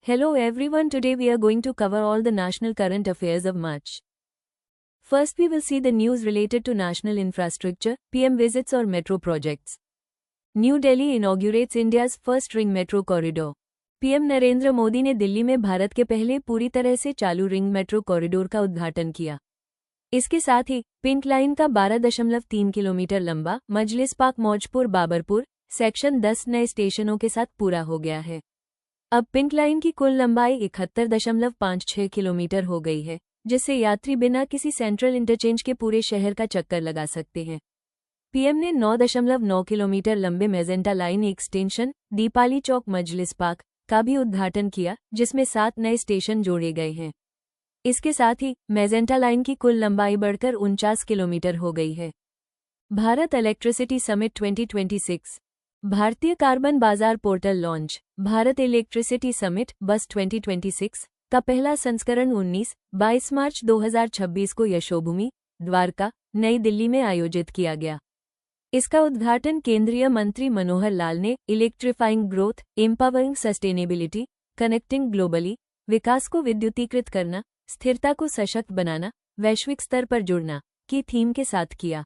Hello everyone, today we are going to cover all the national current affairs of March. First we will see the news related to national infrastructure, PM visits or metro projects. New Delhi inaugurates India's first ring metro corridor. PM Narendra Modi ने दिल्ली में भारत के पहले पूरी तरह से चालू ring metro corridor का उद्घाटन किया। इसके साथ ही पिंक लाइन का 12.3 किलोमीटर लंबा मजलिस पार्क मौजपुर बाबरपुर सेक्शन 10 नए स्टेशनों के साथ पूरा हो गया है। अब पिंक लाइन की कुल लंबाई 71.56 किलोमीटर हो गई है, जिससे यात्री बिना किसी सेंट्रल इंटरचेंज के पूरे शहर का चक्कर लगा सकते हैं। पीएम ने 9.9 किलोमीटर लंबे मेजेंटा लाइन एक्सटेंशन दीपाली चौक मजलिस पार्क का भी उद्घाटन किया, जिसमें 7 नए स्टेशन जोड़े गए हैं। इसके साथ ही मेजेंटा लाइन की कुल लंबाई बढ़कर 49 किलोमीटर हो गई है। भारत इलेक्ट्रिसिटी समिट 2026, भारतीय कार्बन बाजार portal launch. Bharat electricity summit बस 2026 का पहला संस्करण 19-22 मार्च 2026 को यशोभूमि, द्वारका, नई दिल्ली में आयोजित किया गया। इसका उद्घाटन केंद्रीय मंत्री मनोहर लाल ने electrifying growth, empowering sustainability, connecting globally, विकास को विद्युतीकृत करना, स्थिरता को सशक्त बनाना, वैश्विक स्तर पर जुड़ना की थीम के साथ किया।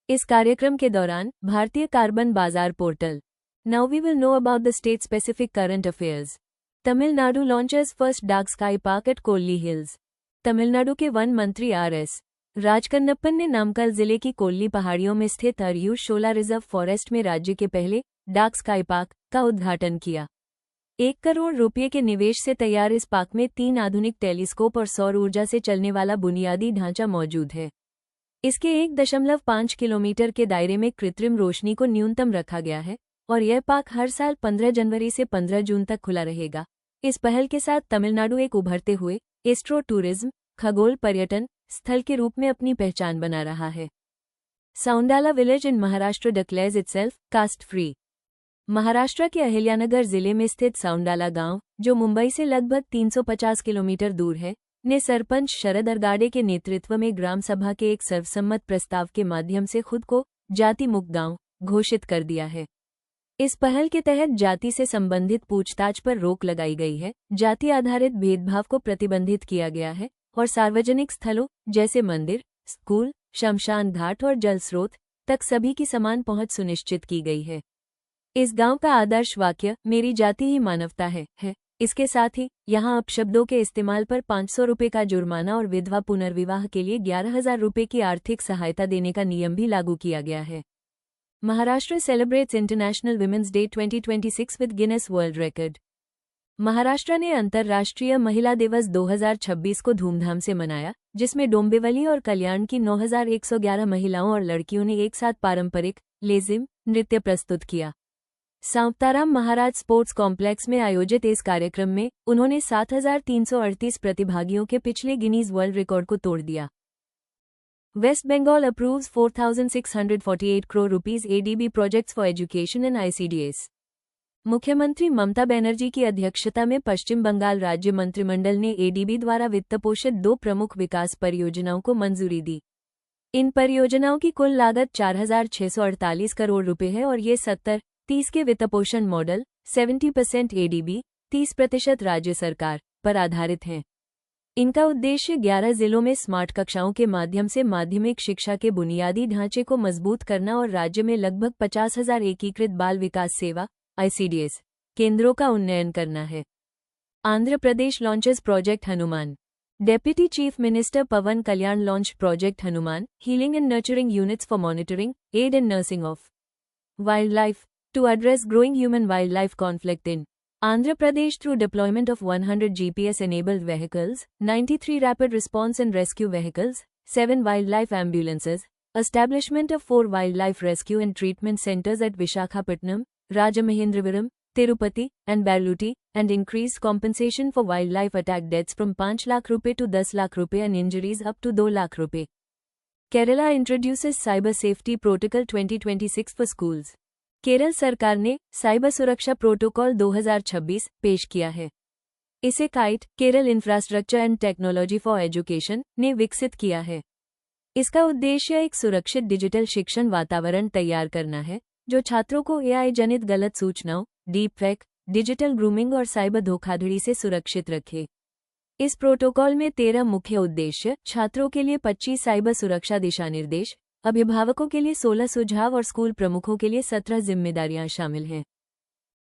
इस कार्यक्रम के दौरान भारतीय कार्बन बाजार portal. Now we will know about the state specific current affairs. Tamil Nadu launches first dark sky park at Kolli hills. Tamil Nadu के वन मंत्री आर.एस. राजकन्नप्पन ने नामकल जिले की कोल्ली पहाड़ियों में स्थित अरियूर शोला रिजर्व फॉरेस्ट में राज्य के पहले डार्क स्काई पार्क का उद्घाटन किया। 1 करोड़ रुपये के निवेश से तैयार इस पार्क में 3 आधुनिक टेलीस्कोप और सौर ऊर्जा से चलने वाला बुनियादी ढांचा मौजूद है। इसके 1.5 किलोमीटर के दायरे में कृत्रिम रोशनी को न्यूनतम रखा गया है और यह पार्क हर साल 15 जनवरी से 15 जून तक खुला रहेगा। इस पहल के साथ तमिलनाडु एक उभरते हुए एस्ट्रो टूरिज्म खगोल पर्यटन स्थल के रूप में अपनी पहचान बना रहा है। Soundala village in Maharashtra declares itself caste free. Maharashtra के अहिल्यानगर जिले में स्थित साउंडाला गांव, जो मुंबई से लगभग 350 किलोमीटर दूर है, ने सरपंच शरद अरगाड़े के नेतृत्व में ग्राम सभा के एक सर्वसम्मत प्रस्ताव के माध्यम से खुद को जाति मुक्त गांव घोषित कर दिया है। इस पहल के तहत जाति से संबंधित पूछताछ पर रोक लगाई गई है, जाति आधारित भेदभाव को प्रतिबंधित किया गया है और सार्वजनिक स्थलों जैसे मंदिर, स्कूल, शमशान घाट और जल स्रोत तक सभी की समान पहुंच सुनिश्चित की गई है। इस गांव का आदर्श वाक्य मेरी जाति ही मानवता है। इसके साथ ही यहां अपशब्दों के इस्तेमाल पर 500 रुपये का जुर्माना और विधवा पुनर्विवाह के लिए 11,000 रुपये की आर्थिक सहायता देने का नियम भी लागू किया गया है। Maharashtra celebrates international women's day 2026 with Guinness world record. Maharashtra ने अंतर्राष्ट्रीय महिला दिवस 2026 को धूमधाम से मनाया, जिसमें डोंबिवली और कल्याण की 9,111 महिलाओं और लड़कियों ने एक साथ पारंपरिक लेजिम नृत्य प्रस्तुत किया। सावताराम महाराज स्पोर्ट्स कॉम्प्लेक्स में आयोजित इस कार्यक्रम में उन्होंने 7,338 प्रतिभागियों के पिछले गिनीज वर्ल्ड रिकॉर्ड को तोड़ दिया। West Bengal approves 4,648 crore rupees ADB projects for education and ICDS। मुख्यमंत्री ममता बनर्जी की अध्यक्षता में पश्चिम बंगाल राज्य मंत्रिमंडल ने ADB द्वारा वित्तपोषित 2 प्रमुख विकास परियोजनाओं को मंजूरी दी। इन परियोजनाओं की कुल लागत 4,648 करोड़ रुपए है और ये 70-30 के वित्तपोषण मॉडल 70% ADB, 30% राज्य सरकार पर आधारित हैं। इनका उद्देश्य 11 जिलों में स्मार्ट कक्षाओं के माध्यम से माध्यमिक शिक्षा के बुनियादी ढांचे को मजबूत करना और राज्य में लगभग 50,000 एकीकृत बाल विकास सेवा ICDS केंद्रों का उन्नयन करना है। Andhra Pradesh launches project Hanuman. Deputy chief minister Pawan Kalyan launch project Hanuman, healing and nurturing units for monitoring, aid and nursing of wild life to address growing human wild life conflict in Andhra Pradesh through deployment of 100 GPS-enabled vehicles, 93 rapid response and rescue vehicles, 7 wildlife ambulances, establishment of 4 wildlife rescue and treatment centers at Vishakhapatnam, Rajamahendravaram, Tirupati, and Baluti, and increased compensation for wildlife attack deaths from 5 lakh rupee to 10 lakh rupee and injuries up to 2 lakh rupee. Kerala introduces Cyber Safety Protocol 2026 for schools. Kerala सरकार ने cyber सुरक्षा protocol 2026 पेश किया है। इसे kite Kerala infrastructure and technology for education ने विकसित किया है। इसका उद्देश्य एक सुरक्षित डिजिटल शिक्षण वातावरण तैयार करना है, जो छात्रों को AI जनित गलत सूचनाओं, डीप फेक, डिजिटल ग्रूमिंग और साइबर धोखाधड़ी से सुरक्षित रखे। इस प्रोटोकॉल में 13 मुख्य उद्देश्य, छात्रों के लिए 25 साइबर सुरक्षा दिशानिर्देश, अभिभावकों के लिए 16 सुझाव और स्कूल प्रमुखों के लिए 17 जिम्मेदारियां शामिल हैं।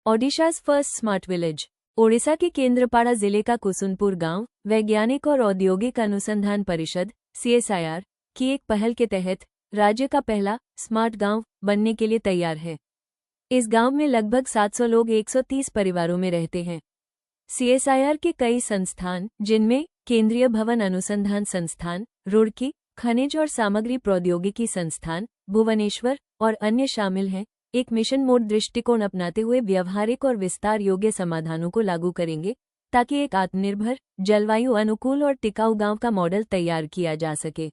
Odisha's first smart village. Odisha के केंद्रपाड़ा जिले का कुसुनपुर गांव वैज्ञानिक और औद्योगिक अनुसंधान परिषद (CSIR) की एक पहल के तहत राज्य का पहला स्मार्ट गांव बनने के लिए तैयार है। इस गांव में लगभग 700 लोग 130 परिवारों में रहते हैं। CSIR के कई संस्थान, जिनमें केंद्रीय भवन अनुसंधान संस्थान, रुड़की, खनिज और सामग्री प्रौद्योगिकी संस्थान, भुवनेश्वर और अन्य शामिल हैं, एक मिशन मोड दृष्टिकोण अपनाते हुए व्यवहारिक और विस्तार योग्य समाधानों को लागू करेंगे ताकि एक आत्मनिर्भर, जलवायु अनुकूल और टिकाऊ गांव का मॉडल तैयार किया जा सके।